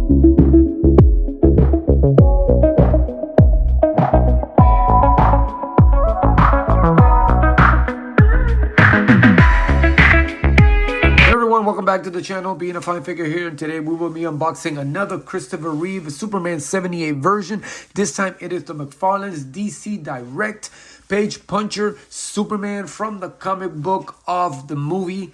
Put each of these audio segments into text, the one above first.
Welcome back to the channel, Being a Fine Figure here, and today we will be unboxing another Christopher Reeve Superman 78 version. This time it is the Mcfarlane's DC Direct Page Puncher Superman from the comic book of the movie.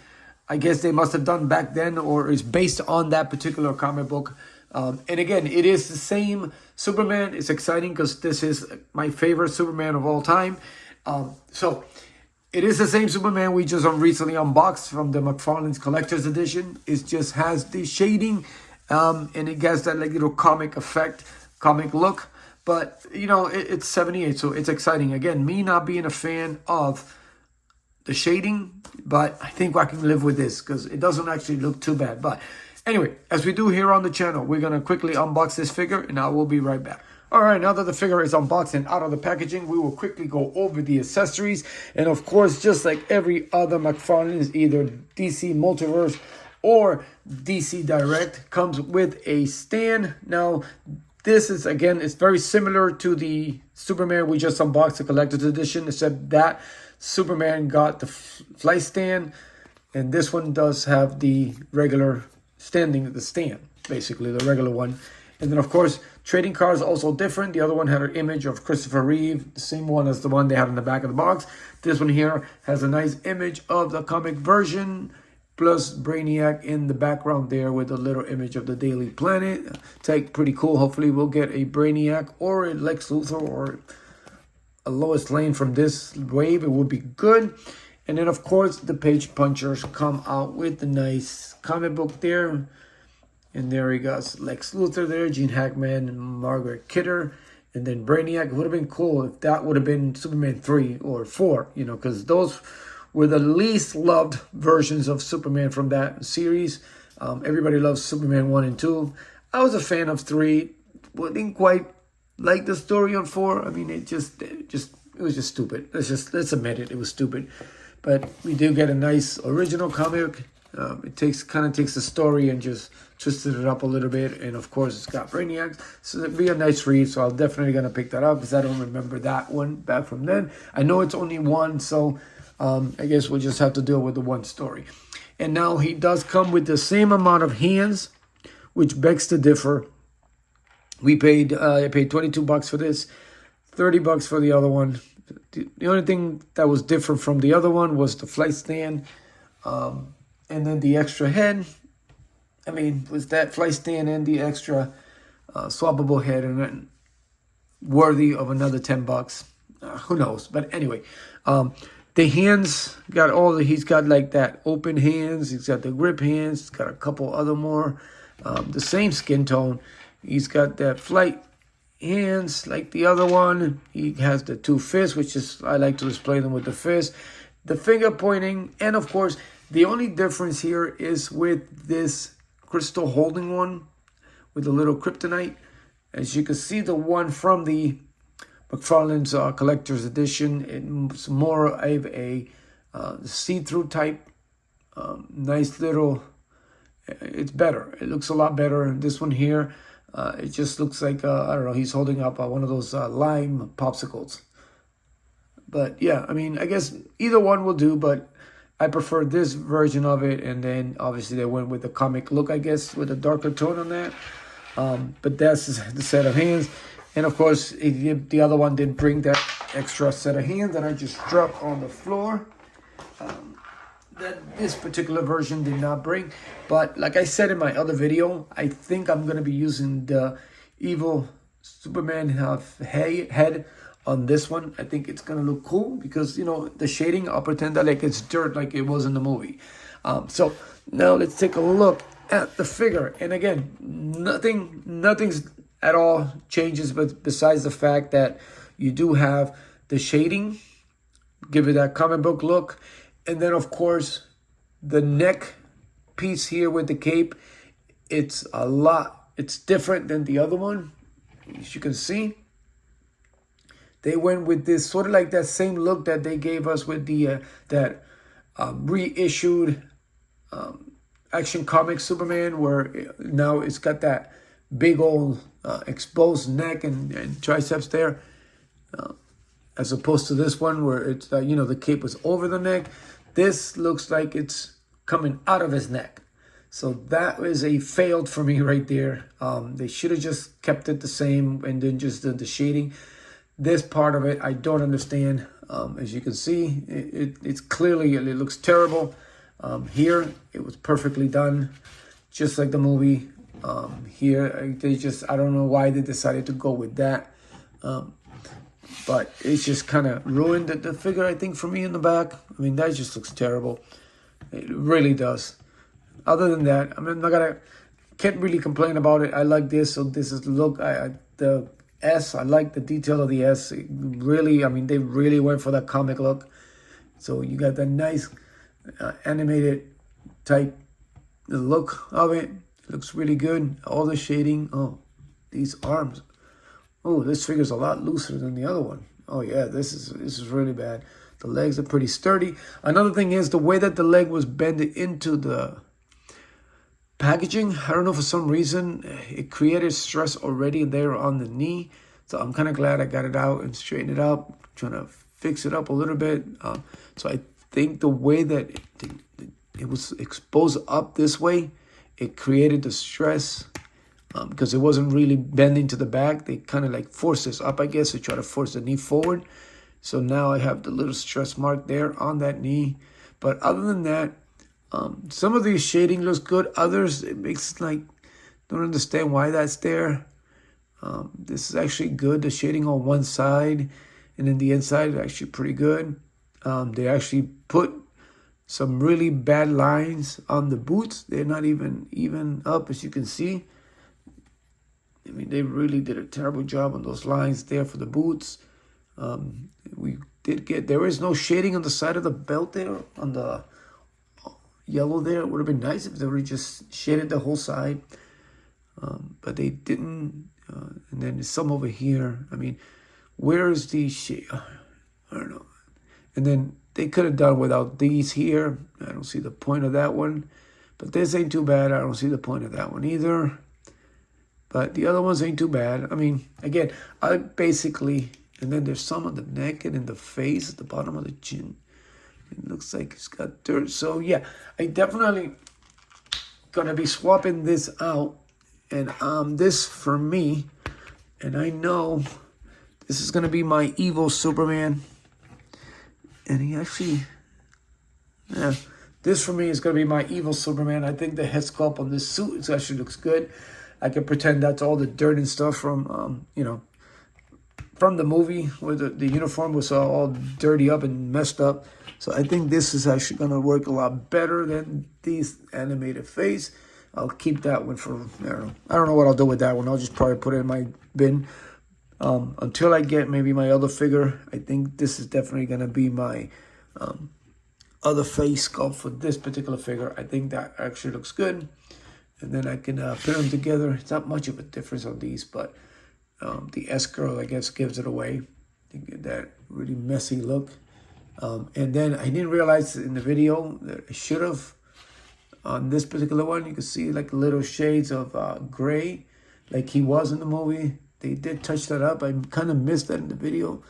I guess they must have done back then, or is based on that particular comic book. And again, it is the same Superman. It's exciting because this is my favorite Superman of all time. It is the same Superman we just recently unboxed from the Mcfarlane's Collector's Edition. It just has the shading and it gets that like little comic effect, comic look. But, you know, it's 78, so it's exciting. Again, me not being a fan of the shading, but I think I can live with this because it doesn't actually look too bad. But anyway, as we do here on the channel, we're going to quickly unbox this figure and I will be right back. All right, now that the figure is unboxed and out of the packaging, we will quickly go over the accessories. And of course, just like every other Mcfarlane, is either DC Multiverse or DC Direct, comes with a stand. Now, this is, again, it's very similar to the Superman we just unboxed, the Collector's Edition, except that Superman got the flight stand, and this one does have the regular the stand, basically, the regular one. And then, of course, trading cards also different. The other one had an image of Christopher Reeve, the same one as the one they had in the back of the box. This one here has a nice image of the comic version, plus Brainiac in the background there with a little image of the Daily Planet. Take pretty cool. Hopefully we'll get a Brainiac or a Lex Luthor or a Lois Lane from this wave. It would be good. And then, of course, the page punchers come out with the nice comic book there. And there he goes, Lex Luthor there, Gene Hackman, and Margaret Kidder. And then Brainiac. It would have been cool if that would have been Superman 3 or 4, you know, because those were the least loved versions of Superman from that series. Everybody loves Superman 1 and 2. I was a fan of 3. But didn't quite like the story on 4. I mean, it was just stupid. Let's admit it. It was stupid. But we do get a nice original comic. It kind of takes the story and just twisted it up a little bit. And of course, it's got Brainiac. So it'd be a nice read. So I'm definitely going to pick that up because I don't remember that one back from then. I know it's only one. So I guess we'll just have to deal with the one story. And now he does come with the same amount of hands, which begs to differ. I paid $22 for this, $30 for the other one. The only thing that was different from the other one was the flight stand. And then the extra head, I mean, was that flight stand and the extra swappable head and worthy of another $10? Who knows? But anyway, the hands he's got like that open hands. He's got the grip hands. He's got a couple other more. The same skin tone. He's got that flight hands like the other one. He has the 2 fists, which is, I like to display them with the fist. The finger pointing, and of course, the only difference here is with this crystal holding one with a little kryptonite. As you can see, the one from the Mcfarlane's Collector's Edition, it's more of a see-through type. Nice little, it's better. It looks a lot better. And this one here, it just looks like, I don't know, he's holding up one of those lime popsicles. But yeah, I mean, I guess either one will do, but I prefer this version of it. And then obviously they went with the comic look, I guess, with a darker tone on that. But that's the set of hands. And of course, the other one didn't bring that extra set of hands that I just dropped on the floor. That this particular version did not bring. But like I said in my other video, I think I'm going to be using the evil Superman head on this one. I think it's going to look cool because, you know, the shading, I'll pretend that like it's dirt like it was in the movie. So now let's take a look at the figure. And again, nothing's at all changes, but besides the fact that you do have the shading, give it that comic book look. And then, of course, the neck piece here with the cape, it's different than the other one, as you can see. They went with this sort of like that same look that they gave us with the reissued Action Comics Superman, where now it's got that big old exposed neck and triceps there, as opposed to this one where it's the cape was over the neck. This looks like it's coming out of his neck. So that was a failed for me right there. They should have just kept it the same and then just did the shading. This part of it, I don't understand. As you can see, it's clearly, it looks terrible. Here, it was perfectly done, just like the movie. Here, I don't know why they decided to go with that. But it's just kind of ruined the figure, I think, for me in the back. I mean, that just looks terrible. It really does. Other than that, I mean, can't really complain about it. I like this, so this is the look. The S, I like the detail of the S. It really, I mean, they really went for that comic look. So you got that nice animated type look of it. It looks really good. All the shading. Oh, these arms. Oh, this figure's a lot looser than the other one. Oh yeah, this is really bad. The legs are pretty sturdy. Another thing is the way that the leg was bended into the packaging. I don't know, for some reason it created stress already there on the knee. So I'm kind of glad I got it out and straightened it up, trying to fix it up a little bit. So I think the way that it was exposed up this way, it created the stress because it wasn't really bending to the back. They kind of like forced this up, I guess, to try to force the knee forward. So now I have the little stress mark there on that knee. But other than that, some of these shading looks good. Others, it makes like, don't understand why that's there. This is actually good. The shading on one side and then the inside is actually pretty good. They actually put some really bad lines on the boots. They're not even up, as you can see. I mean, they really did a terrible job on those lines there for the boots. There is no shading on the side of the belt there, on the yellow there. It would have been nice if they would have just shaded the whole side. But they didn't. And then there's some over here. I mean, where is the shade? I don't know. And then they could have done without these here. I don't see the point of that one. But this ain't too bad. I don't see the point of that one either. But the other ones ain't too bad. I mean, again, I basically... And then there's some on the neck and in the face, at the bottom of the chin. It looks like it's got dirt. So, yeah, I definitely going to be swapping this out. And this for me, and I know this is going to be my evil Superman. And he actually, yeah, this for me is going to be my evil Superman. I think the head sculpt on this suit actually looks good. I can pretend that's all the dirt and stuff from, from the movie where the uniform was all dirty up and messed up. So I think this is actually going to work a lot better than these animated face. I'll keep that one for, I don't know what I'll do with that one. I'll just probably put it in my bin. Until I get maybe my other figure, I think this is definitely going to be my other face sculpt for this particular figure. I think that actually looks good. And then I can put them together. It's not much of a difference on these, but the S-Girl, I guess, gives it away. You get that really messy look. And then I didn't realize in the video that I should have. On this particular one, you can see like little shades of gray, like he was in the movie. They did touch that up. I kind of missed that in the video.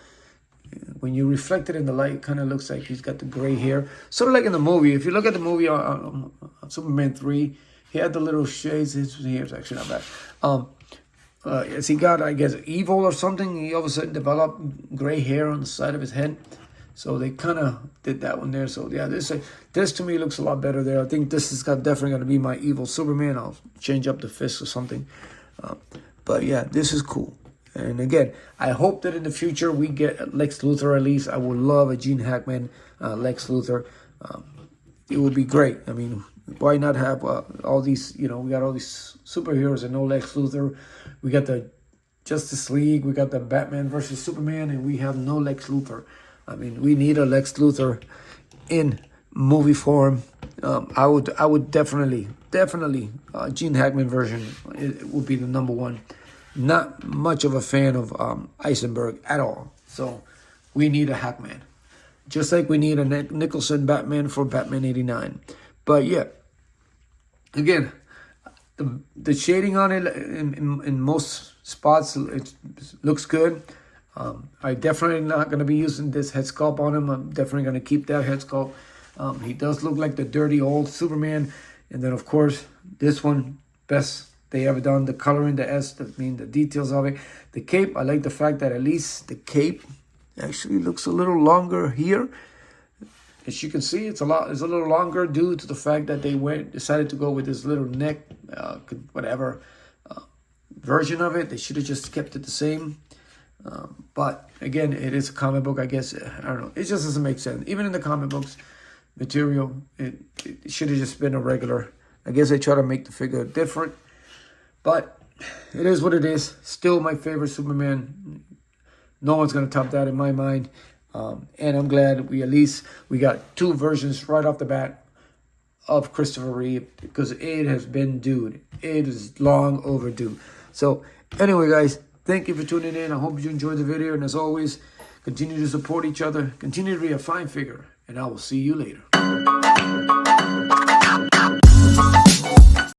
When you reflect it in the light, it kind of looks like he's got the gray hair. Sort of like in the movie. If you look at the movie on Superman 3, he had the little shades. His hair's actually not bad. As he got, I guess, evil or something, he all of a sudden developed gray hair on the side of his head. So they kind of did that one there. So yeah, this to me looks a lot better there. I think this is definitely going to be my evil Superman. I'll change up the fist or something. But yeah, this is cool. And again, I hope that in the future we get Lex Luthor at least. I would love a Gene Hackman Lex Luthor. It would be great. I mean, why not have all these, we got all these superheroes and no Lex Luthor. We got the Justice League. We got the Batman versus Superman. And we have no Lex Luthor. I mean, we need a Lex Luthor in movie form. I would definitely, Gene Hackman version, it would be the number one. Not much of a fan of Eisenberg at all. So we need a Hackman. Just like we need a Nicholson Batman for Batman 89. But yeah, again, the shading on it in most spots, it looks good. I definitely not going to be using this head sculpt on him. I'm definitely going to keep that head sculpt. He does look like the dirty old Superman. And then, of course, this one, best they ever done. The coloring, the details of it. The cape, I like the fact that at least the cape actually looks a little longer here. As you can see, it's a little longer due to the fact that they decided to go with this little neck, version of it. They should have just kept it the same. But again, it is a comic book, I guess. I don't know. It just doesn't make sense. Even in the comic books material, it should have just been a regular. I guess they try to make the figure different. But it is what it is. Still my favorite Superman. No one's going to top that in my mind. And I'm glad we got 2 versions right off the bat of Christopher Reeve, because it has been due. It is long overdue. So anyway, guys, thank you for tuning in. I hope you enjoyed the video. And as always, continue to support each other. Continue to be a fine figure. And I will see you later.